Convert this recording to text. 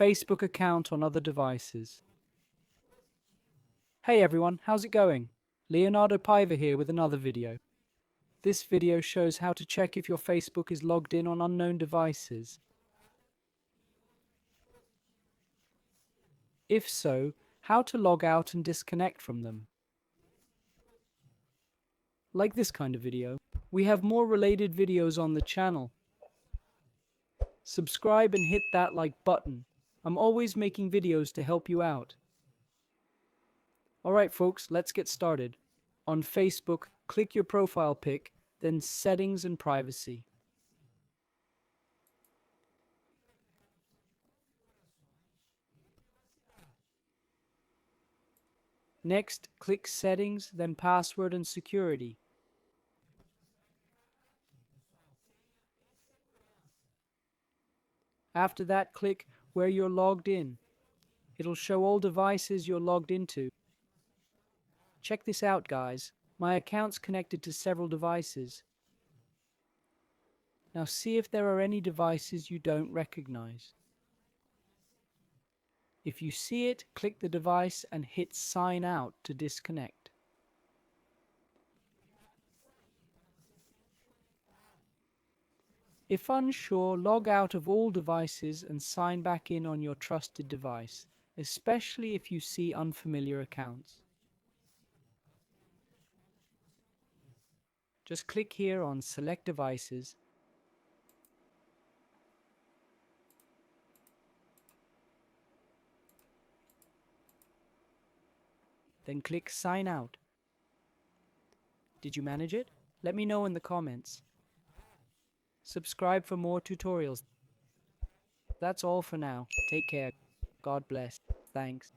Facebook account on other devices. Hey everyone, how's it going? Leonardo Paiva here with another video. This video shows how to check if your Facebook is logged in on unknown devices. If so, how to log out and disconnect from them. Like this kind of video, we have more related videos on the channel. Subscribe and hit that like button. I'm always making videos to help you out. Alright folks, let's get started. On Facebook, click your profile pic, then Settings and Privacy. Next, click Settings, then Password and Security. After that, click where you're logged in. It'll show all devices you're logged into. Check this out, guys. My account's connected to several devices. Now see if there are any devices you don't recognize. If you see it, click the device and hit Sign Out to disconnect. If unsure, log out of all devices and sign back in on your trusted device, especially if you see unfamiliar accounts. Just click here on Select Devices. Then click Sign Out. Did you manage it? Let me know in the comments. Subscribe for more tutorials. That's all for now. Take care. God bless. Thanks.